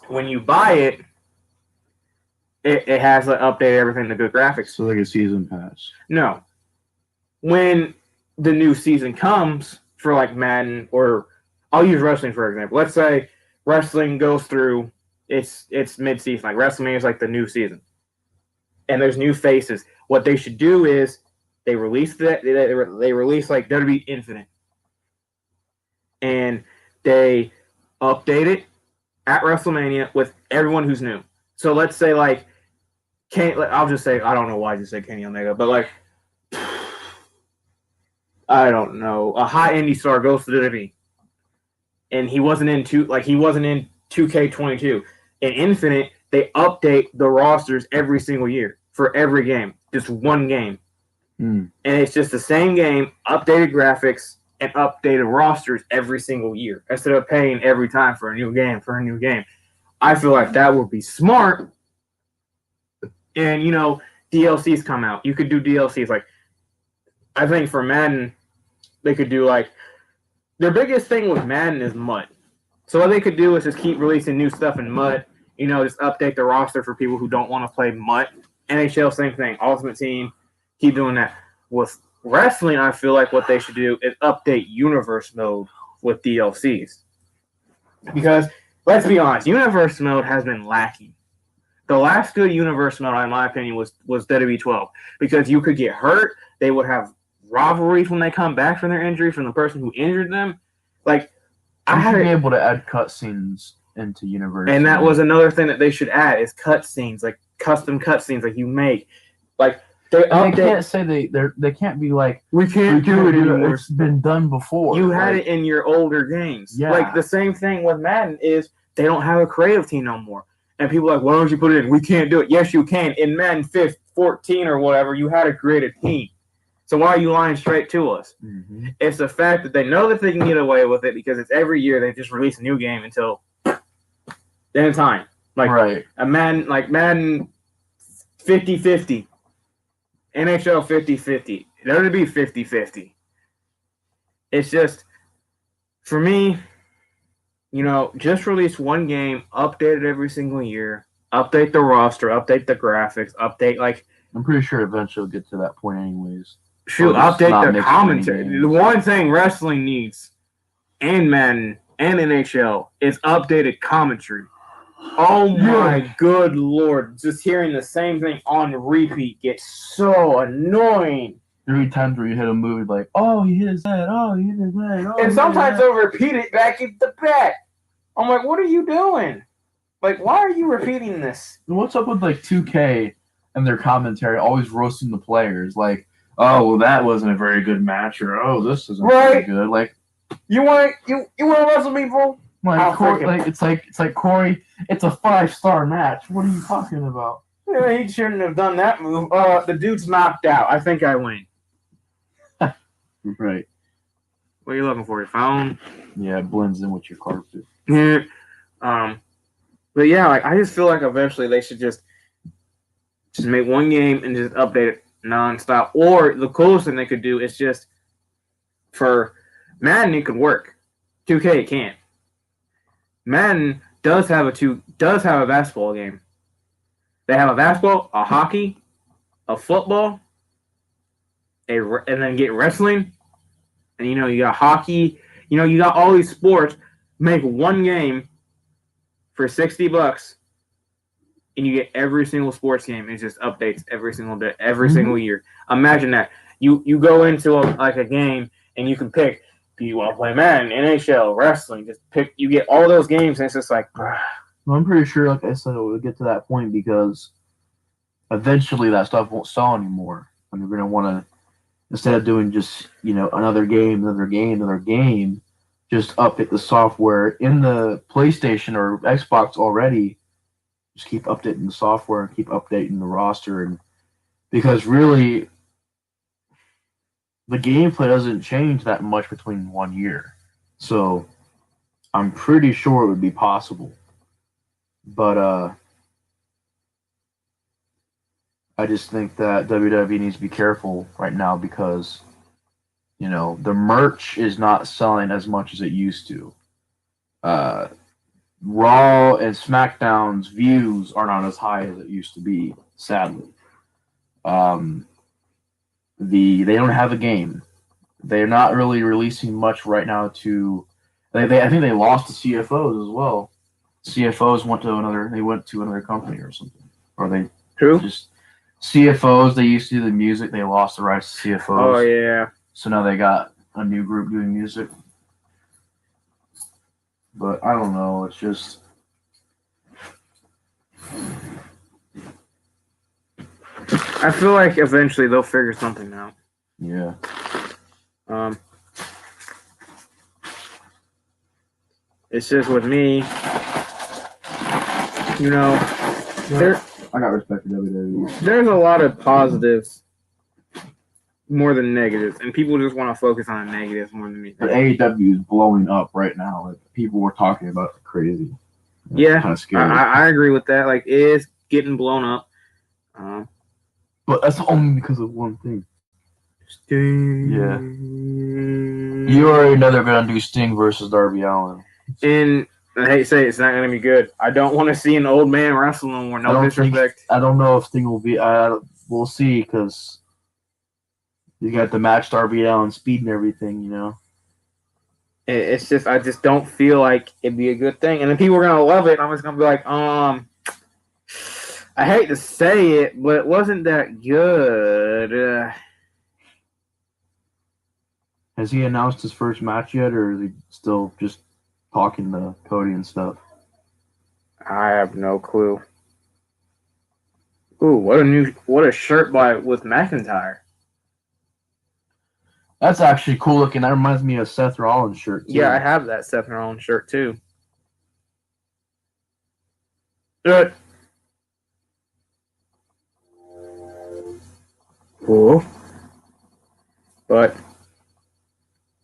When you buy it, it has like updated everything, the good graphics. So like a season pass. No. When the new season comes for like Madden, or I'll use wrestling for example. Let's say wrestling goes through its mid-season. Like WrestleMania is like the new season. And there's new faces. What they should do is they release that they release like WWE Infinite. And they update it at WrestleMania with everyone who's new. So let's say like I'll just say, I don't know why I just said Kenny Omega, but like I don't know, a hot indie star goes to WWE, and he wasn't in 2K22. In Infinite, they update the rosters every single year for every game, just one game, and it's just the same game, updated graphics and updated rosters every single year instead of paying every time for a new game. I feel like that would be smart. And DLCs come out. You could do DLCs. Like, I think for Madden, they could do like, their biggest thing with Madden is MUT. So what they could do is just keep releasing new stuff in MUT. Just update the roster for people who don't want to play MUT. NHL, same thing. Ultimate Team, keep doing that. With wrestling, I feel like what they should do is update Universe Mode with DLCs. Because let's be honest, Universe Mode has been lacking. The last good Universe Mode, in my opinion, was WWE 12. Because you could get hurt. They would have rivalries when they come back from their injury from the person who injured them. Like, I should be able to add cutscenes into Universe. And that was another thing that they should add is cutscenes, like custom cutscenes like you make. Like, they can't say they can't be like, we can't do it anymore. It's been done before. You had it in your older games. Yeah. Like, the same thing with Madden is they don't have a creative team no more. And people are like, why don't you put it in? We can't do it. Yes, you can. In Madden 14 or whatever, you had a creative team. So why are you lying straight to us? Mm-hmm. It's the fact that they know that they can get away with it because it's every year they just release a new game until the end of time. Like, right. Madden 50-50. NHL 50-50. It ought to be 50-50. It's just, for me, just release one game, update it every single year, update the roster, update the graphics, update, like... I'm pretty sure eventually we'll get to that point anyways. Shoot, update the commentary. The one thing wrestling needs, and Madden, and NHL, is updated commentary. Oh my good lord. Just hearing the same thing on repeat gets so annoying. Every time where you hit a movie, like, oh, he hit his head, oh, he hit his head, oh. And sometimes they'll repeat it back at the back. I'm like, what are you doing? Like, why are you repeating this? What's up with, like, 2K and their commentary always roasting the players? Like, oh, well, that wasn't a very good match, or, oh, this isn't very good. Like, you want to wrestle me, bro? Like, it's like Corey, it's a 5-star match. What are you talking about? Yeah, he shouldn't have done that move. The dude's knocked out. I think I win. Right. What are you looking for? Your phone? Yeah, it blends in with your carpet. Yeah. But yeah, like, I just feel like eventually they should just make one game and just update it nonstop. Or the coolest thing they could do is just, for Madden, it could work. 2K, it can't. Madden does have a basketball game. They have a basketball, a hockey, a football, and then get wrestling. And you got hockey. You got all these sports. Make one game for $60, and you get every single sports game. It just updates every single day, every single year. Imagine that. You go into a game and you can pick Do you want to play Madden, NHL, wrestling? Just pick. You get all those games, and it's just like. Well, I'm pretty sure, like I said, it will get to that point because eventually that stuff won't sell anymore. And they're going to want to, instead of doing just, another game, just update the software in the PlayStation or Xbox already. Just keep updating the software and keep updating the roster. And because really, the gameplay doesn't change that much between 1 year. So I'm pretty sure it would be possible. But I just think that WWE needs to be careful right now because, the merch is not selling as much as it used to. Raw and SmackDown's views are not as high as it used to be, sadly. They don't have a game. They're not really releasing much right now to. I think they lost the CFOs as well. CFOs went to another company or something, or they Who? just CFOs. They used to do the music. They lost the rights to CFOs. Oh yeah. So now they got a new group doing music. But I don't know. It's just. I feel like eventually they'll figure something out. Yeah. It's just with me, I got respect for WWE. There's a lot of positives more than negatives, and people just want to focus on the negatives more than anything. But AEW is blowing up right now. Like people were talking about it crazy. Yeah, kind of scary. I agree with that. Like, it is getting blown up. But that's only because of one thing. Sting. Yeah. You already know they're gonna do Sting versus Darby Allin. And I hate to say it's not gonna be good. I don't want to see an old man wrestle no more. No disrespect. I don't know if Sting will be. We'll see because you got the match Darby Allin speed and everything. It's just I just don't feel like it'd be a good thing, and then people are gonna love it. I'm just gonna be like, I hate to say it, but it wasn't that good. Has he announced his first match yet, or is he still just talking to Cody and stuff? I have no clue. Ooh, what a shirt with McIntyre. That's actually cool looking. That reminds me of Seth Rollins' shirt too. Yeah, I have that Seth Rollins shirt too. Good. Cool. But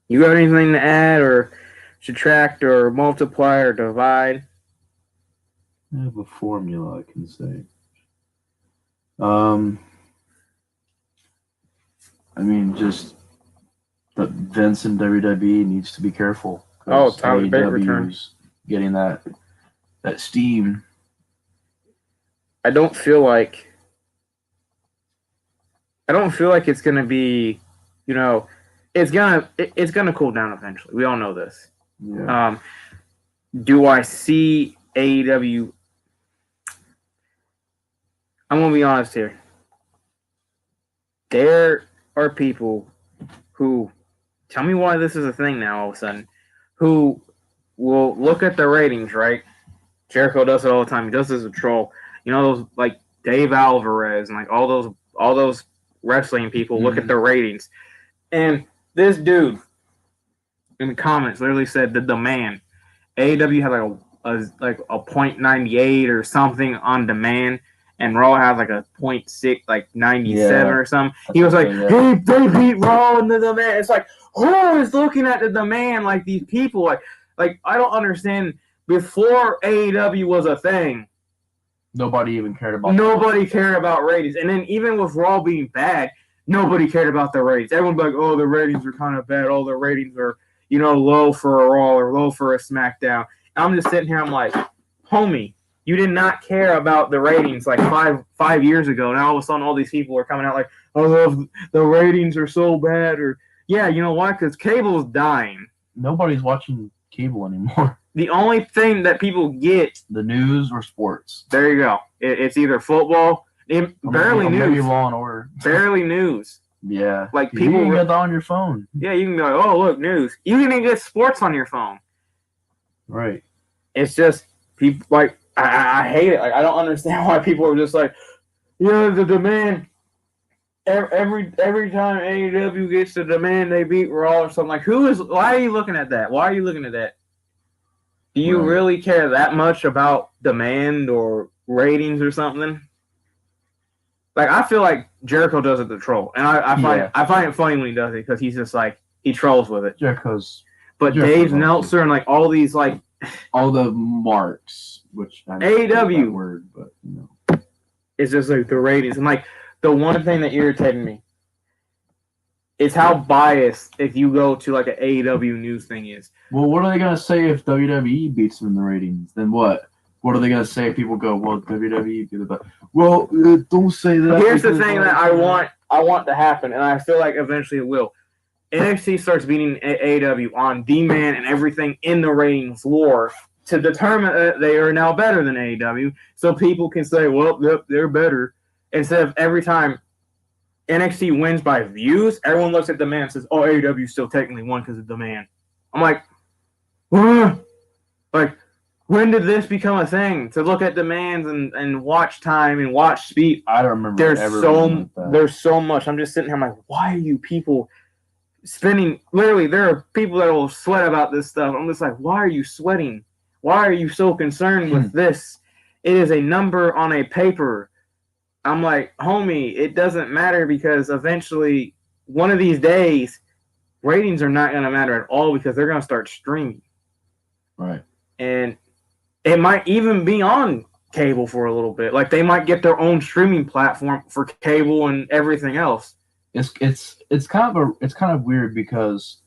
you got anything to add or subtract or multiply or divide? I have a formula I can say. Just that Vince and WWE needs to be careful. Oh, Tyler Bate return. Getting that steam. I don't feel like it's gonna be, it's gonna cool down eventually. We all know this. Yeah. Do I see AEW? I'm gonna be honest here. There are people who tell me why this is a thing now all of a sudden, who will look at the ratings, right? Jericho does it all the time. He does this as a troll. Those like Dave Alvarez and like all those wrestling people look at the ratings. And this dude in the comments literally said that the man AEW had like a .98 or something on demand, and Raw has like a .6, like 97 or something. He was like, "Hey, they beat Raw in the demand." It's like, who is looking at the demand like these people? Like I don't understand. Before AEW was a thing, nobody even cared about. Nobody cared about ratings, and then even with Raw being bad, nobody cared about the ratings. Everyone would be like, "Oh, the ratings are kind of bad. Oh, the ratings are low for a Raw or low for a SmackDown." And I'm just sitting here. I'm like, homie, you did not care about the ratings like five years ago. Now all of a sudden, all these people are coming out like, "I love the ratings are so bad." Or yeah, you know why? Because cable is dying. Nobody's watching cable anymore. The only thing that people get, the news or sports. There you go. It's either football, barely news. Maybe Law and Order. Barely news. Yeah. Like You people can get that on your phone. Yeah, you can be like, oh look, news. You can even get sports on your phone. Right. It's just people like I hate it. Like I don't understand why people are just like, yeah, the demand. Every time AEW gets the demand, they beat Raw or something. Like, why are you looking at that? Why are you looking at that? Do you really care that much about demand or ratings or something? Like, I feel like Jericho does it to troll, and I find it funny when he does it because he's just like he trolls with it. Jericho's Dave Meltzer and like all these like all the marks, which I don't know that word, but you know, it's just like the ratings and like the one thing that irritated me is how biased if you go to like an AEW news thing is. Well, what are they gonna say if WWE beats them in the ratings? Then what? What are they gonna say if people go, well, WWE beat the well, don't say that. Here's the thing that I want to happen, and I feel like eventually it will. NXT starts beating AEW on demand and everything in the ratings war to determine that they are now better than AEW, so people can say, well, yep, they're better. Instead of every time NXT wins by views, everyone looks at demand and says, oh, AEW still technically won because of demand. I'm like, like, when did this become a thing? To look at demands and watch time and watch speed. I don't remember. There's so much. I'm just sitting here. I'm like, why are you people spending? Literally, there are people that will sweat about this stuff. I'm just like, why are you sweating? Why are you so concerned with this? It is a number on a paper. I'm like, homie, it doesn't matter because eventually, one of these days, ratings are not going to matter at all because they're going to start streaming. Right. And it might even be on cable for a little bit. Like they might get their own streaming platform for cable and everything else. It's kind of weird because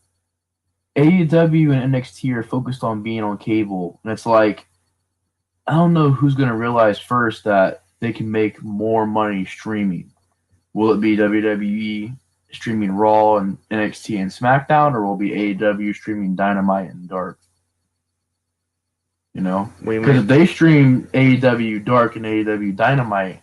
AEW and NXT are focused on being on cable, and it's like I don't know who's going to realize first that they can make more money streaming. Will it be WWE streaming Raw and NXT and SmackDown, or will it be AEW streaming Dynamite and Dark? You know, because if they stream AEW Dark and AEW Dynamite,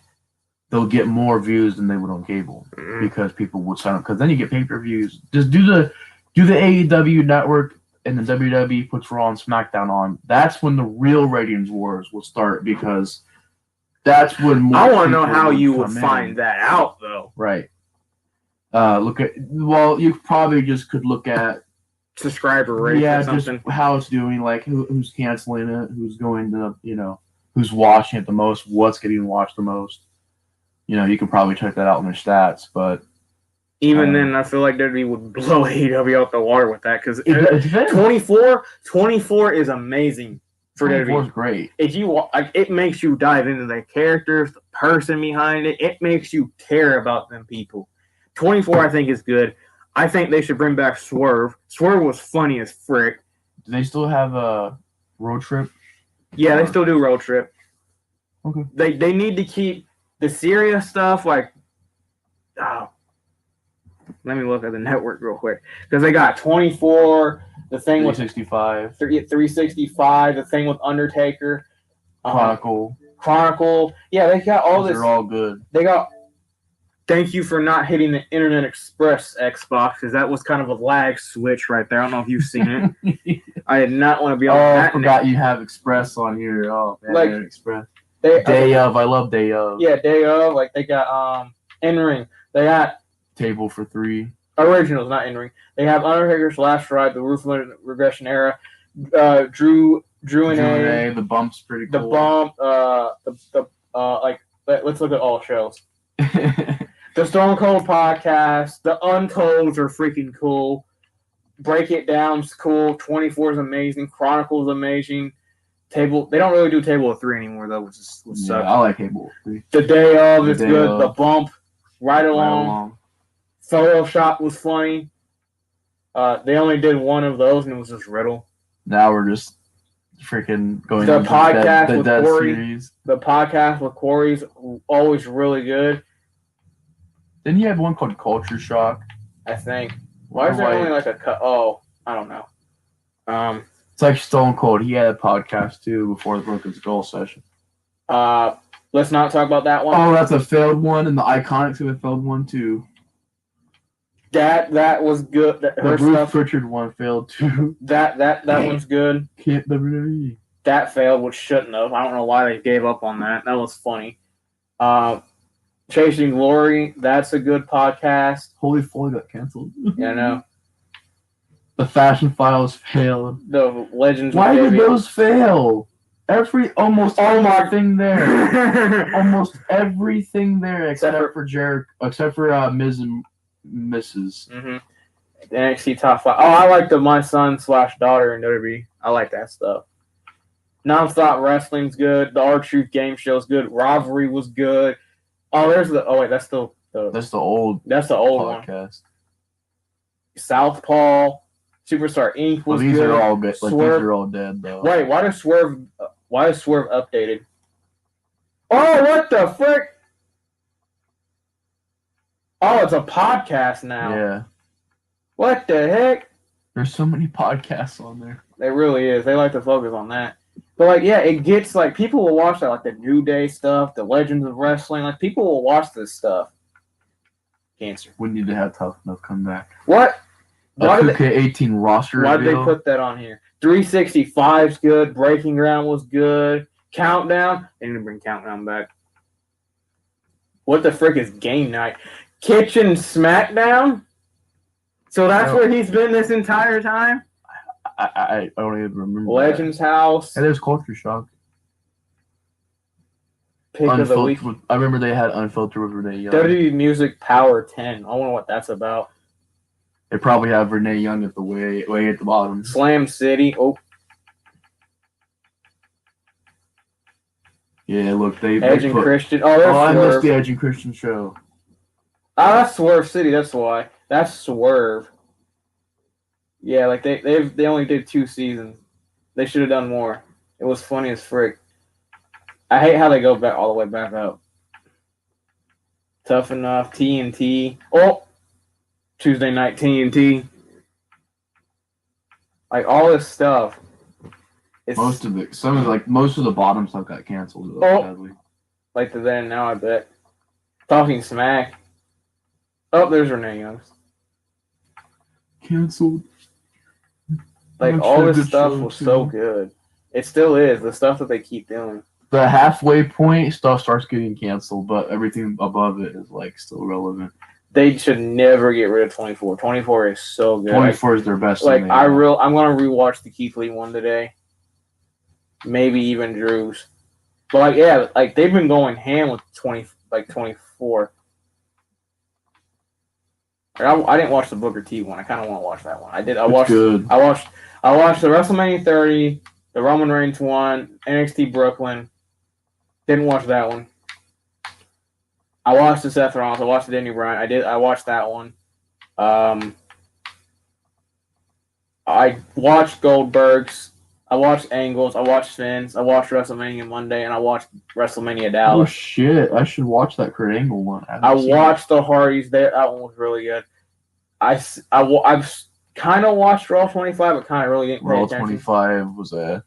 they'll get more views than they would on cable because people would sign up. Because then you get pay-per-views. Just do the AEW network and the WWE puts Raw and SmackDown on. That's when the real ratings wars will start because that's when more. I want to know how you would find that out, though. Right. You probably just could look at subscriber rate or something. Just how it's doing, like who's canceling it, who's going to, who's watching it the most, what's getting watched the most. You can probably check that out in their stats, but even then, I feel like WWE would blow AEW out the water with that because 24 is amazing for WWE. 24 is great. If you it makes you dive into the characters, the person behind it. It makes you care about them people. 24, I think, is good. I think they should bring back Swerve. Swerve was funny as frick. Do they still have a Road Trip? Yeah, they still do Road Trip. Okay. They need to keep the serious stuff like. Oh, let me look at the network real quick because they got 24. The thing 365. 365. The thing with Undertaker. Chronicle. Yeah, they got all this. They're all good. They got. Thank you for not hitting the Internet Express Xbox, because that was kind of a lag switch right there. I don't know if you've seen it. I did not want to be on that. I forgot you have Express on here. Oh, man, like, Express. I love Day Of. Yeah, Day Of. Like, they got In-Ring. They got... Table for 3. Originals, not In-Ring. They have Undertaker's Last Ride, the Ruthless Regression Era, Drew and A. The Bump's pretty cool. The Bump, let's look at all shows. The Stone Cold podcast, the Untolds are freaking cool. Break It Down's cool. 24 is amazing. Chronicle's amazing. Table, they don't really do Table of 3 anymore though, which sucks. I like Table of 3. The Day Of is good. The Bump, Right Along. Photoshop was funny. They only did one of those, and it was just Riddle. Now we're just freaking going. The podcast with Dead Corey. Series. The podcast with Corey's always really good. Didn't you have one called Culture Shock? I think. Why is there only like a cut? Oh, I don't know. It's like Stone Cold. He had a podcast too before the Broken Skull session. Let's not talk about that one. Oh, that's a failed one, and the Iconics have a failed one too. That was good. The Her Bruce stuff. Pritchard one failed too. That one's good. Can't WWE. That failed, which shouldn't have. I don't know why they gave up on that. That was funny. Chasing Glory, that's a good podcast. Holy Foley got canceled. Yeah, I know. The Fashion Files failed. The Legends. Why did those fail? Almost everything there. Almost everything there except for Ms. and Mrs. Mm-hmm. The NXT Top 5. Oh, I like the My Son/Daughter in WWE. I like that stuff. Nonstop Wrestling's good. The R-Truth game show's good. Rivalry was good. Oh, that's the old podcast. One. Southpaw, Superstar Inc. was these good. Are all good. These are all dead though. Wait, why is Swerve updated? Oh, what the frick? Oh, it's a podcast now. Yeah. What the heck? There's so many podcasts on there. There really is. They like to focus on that. But it gets people will watch that, the New Day stuff, the Legends of Wrestling. People will watch this stuff. Cancer. We need to have Tough Enough come back. What? A 2K18 roster. Why did they put that on here? 365's good. Breaking Ground was good. Countdown. They need to bring Countdown back. What the frick is Game Night? Kitchen Smackdown? So that's where he's been this entire time? I don't even remember. Legends House. And there's Culture Shock. Pick of the week. I remember they had Unfiltered with Renee Young. WWE Music Power 10. I wonder what that's about. They probably have Renee Young at the way at the bottom. Slam City. Oh. Yeah, look, Edge and Christian. Oh, I missed the Edge and Christian show. Oh, that's Swerve City. That's why. That's Swerve. Yeah, they only did 2 seasons. They should have done more. It was funny as frick. I hate how they go back all the way back up. Tough Enough, TNT. Oh, Tuesday Night TNT. All this stuff. Most of the bottom stuff got canceled. Sadly. Like the then now, I bet. Talking Smack. Oh, there's Renee Young's. Canceled. All this stuff was so good. It still is. The stuff that they keep doing. The halfway point stuff starts getting canceled, but everything above it is still relevant. They should never get rid of 24. 24 is so good. 24 is their best. I'm gonna rewatch the Keith Lee one today. Maybe even Drew's. But they've been going ham with 24. I didn't watch the Booker T one. I kind of want to watch that one. I did. I watched the WrestleMania 30, the Roman Reigns one, NXT Brooklyn. Didn't watch that one. I watched the Seth Rollins. I watched the Danny Bryan. I watched that one. I watched Goldberg's. I watched Angle's. I watched Finn's. I watched WrestleMania Monday, and I watched WrestleMania Dallas. Oh shit! I should watch that Kurt Angle one. I watched the Hardys. That one was really good. I've kind of watched Raw 25, but kind of really didn't pay attention. Raw 25 was a.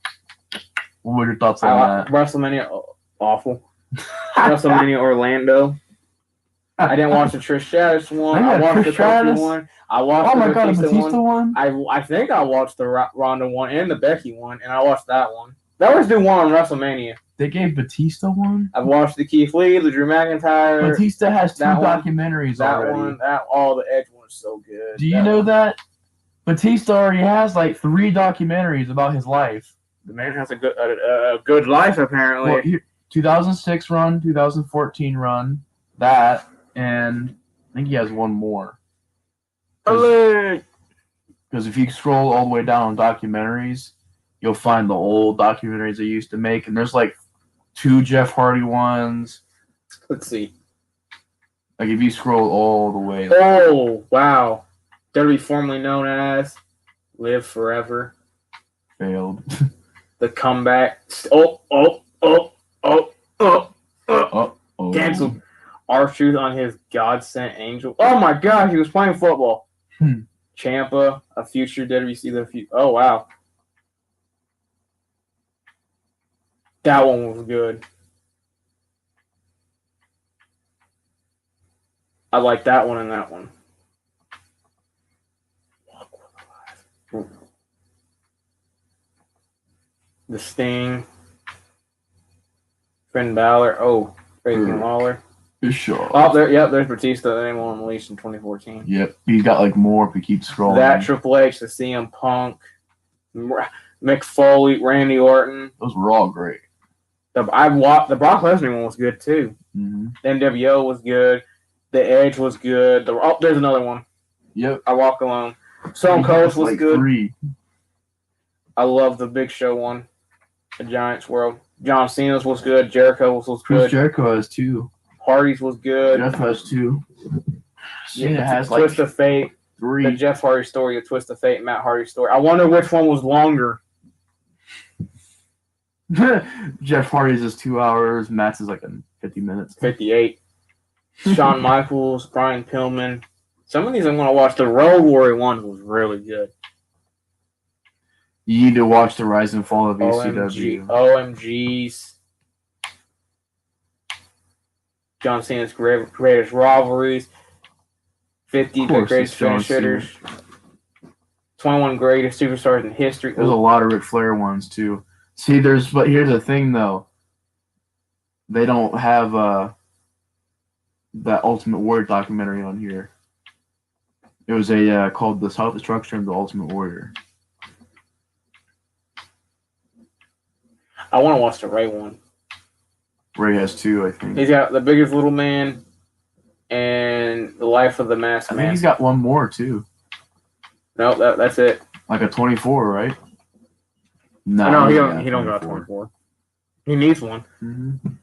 What were your thoughts on that? WrestleMania awful. WrestleMania Orlando. I didn't watch the Trish Stratus one. I watched the Kofi one. I watched the Batista one. I think I watched the Ronda one and the Becky one, and I watched that one. They always do one on WrestleMania. They gave Batista one? I've watched the Keith Lee, the Drew McIntyre. Batista has 2 documentaries already. The Edge one is so good. Do you know that? Batista already has 3 documentaries about his life. The man has a good life, apparently. Well, 2006 run, 2014 run, that, and I think he has one more. Because if you scroll all the way down on documentaries, you'll find the old documentaries they used to make, and there's 2 Jeff Hardy ones. Let's see. If you scroll all the way. Oh, wow. WWE formerly known as Live Forever. Failed. The Comeback. Canceled. R-Truth on his God Sent Angel. Oh my God, he was playing football. Ciampa, a future WC. Oh wow, that one was good. I like that one and that one. The Sting, Finn Balor. Oh, Grayson Waller. Bischoff. Oh, there's Batista. That name won't release in 2014. Yep, he got like more if we keep scrolling. That Triple H, the CM Punk, Mick Foley, Randy Orton. Those were all great. The Brock Lesnar one was good too. Mm-hmm. The NWO was good. The Edge was good. There's another one. Yep. I Walk Alone. Stone Cold was like good. 3. I love the Big Show one. The Giants World. John Cena's was good. Jericho's was good. Chris Jericho has 2. Hardy's was good. Jeff has 2. Cena has Twist of Fate. 3. The Jeff Hardy story, the Twist of Fate, Matt Hardy story. I wonder which one was longer. Jeff Hardy's is 2 hours. Matt's is like 50 minutes. 58. Shawn Michaels, Brian Pillman. Some of these I'm going to watch. The Road Warrior one was really good. You need to watch the Rise and Fall of ECW. OMGs. John Cena's greatest rivalries. 50 greatest finish hitters. 21 greatest superstars in history. There's a lot of Ric Flair ones too. See, but here's the thing though. They don't have that Ultimate Warrior documentary on here. It was called The Self-Destruction of the Ultimate Warrior. I want to watch the Ray one. Ray has 2, I think. He's got The Biggest Little Man and The Life of the Masked Man. I think he's got one more too. No, that's it. Like a 24, right? No, he don't got 24. He needs one. Mm-hmm.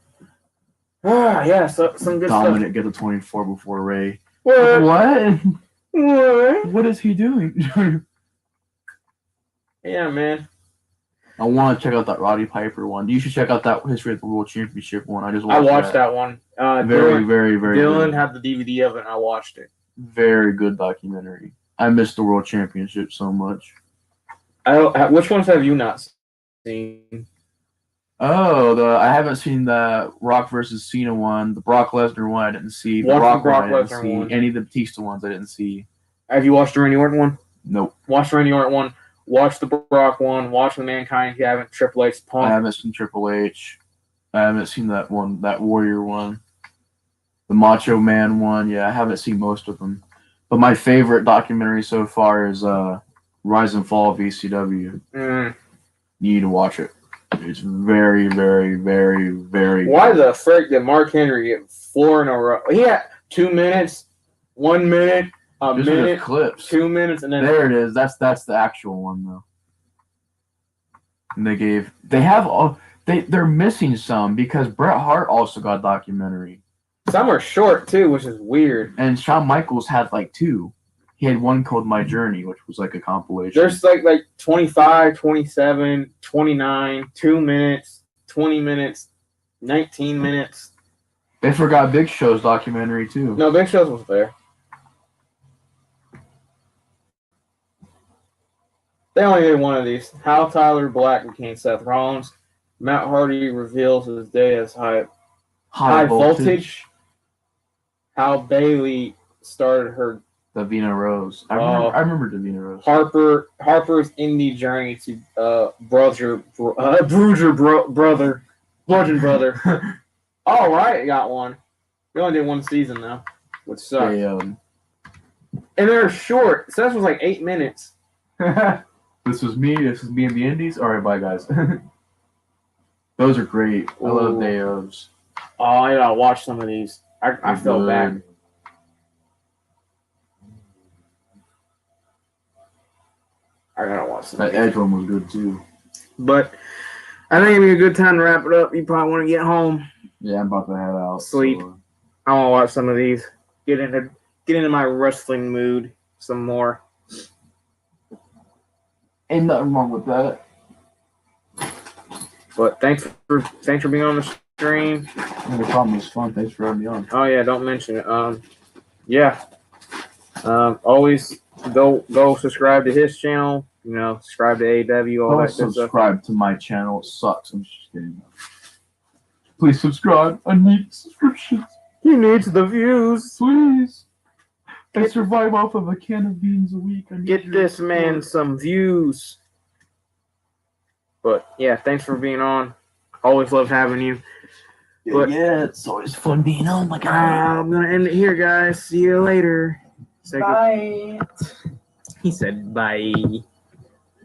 Yeah, so some good Dominic get the 24 before Ray. What? What? What is he doing? Yeah, man. I want to check out that Roddy Piper one. You should check out that History of the World Championship one. I watched that one. Very Dylan good. had the DVD of it, and I watched it. Very good documentary. I missed the World Championship so much. Which ones have you not seen? Oh, I haven't seen the Rock versus Cena one. The Brock Lesnar one I didn't see. The Brock one I didn't see. Any of the Batista ones I didn't see. Have you watched the Randy Orton one? Nope. Watch the Randy Orton one. Watch the Brock one. Watch the Mankind if you haven't. Triple H, Punk. I haven't seen Triple H. I haven't seen that one, that Warrior one. The Macho Man one. Yeah, I haven't seen most of them. But my favorite documentary so far is Rise and Fall of ECW. You need to watch it. It's very, very, very, very Why the frick did Mark Henry get 4 in a row? He had 2 minutes, 1 minute, a minute, clips. 2 minutes, and then there it is. That's the actual one though. And they're missing some because Bret Hart also got a documentary. Some are short too, which is weird. And Shawn Michaels had like 2. He had one called My Journey, which was like a compilation. There's like 25, 27, 29, 2 minutes, 20 minutes, 19 minutes. They forgot Big Show's documentary too. No, Big Show's was there. They only did one of these. How Tyler Black became Seth Rollins. Matt Hardy reveals his day as high voltage. How Bailey started her Davina Rose. I remember Davina Rose. Harper's indie journey to Bludgeon Brother. All right, got one. We only did one season though, which sucks. And they're short. Seth was like 8 minutes. This is me in the Indies. All right, bye guys. Those are great. I love Day-Ofs. Oh, I gotta watch some of these. I felt bad. I gotta watch some. That Edge one was good too. But I think it'd be a good time to wrap it up. You probably want to get home. Yeah, I'm about to head out. Sleep. So. I want to watch some of these. Get into my wrestling mood some more. Ain't nothing wrong with that. But thanks for being on the stream. No problem. It was fun. Thanks for having me on. Oh yeah, don't mention it. Always go subscribe to his channel. Subscribe to AW. All that good stuff. Subscribe to my channel. It sucks. I'm just kidding. Please subscribe. I need subscriptions. He needs the views. Please. I survive off of a can of beans a week. Get this man some views. But yeah, thanks for being on. Always love having you. But it's always fun being on. My God. I'm gonna end it here, guys. See you later. Bye. He said bye.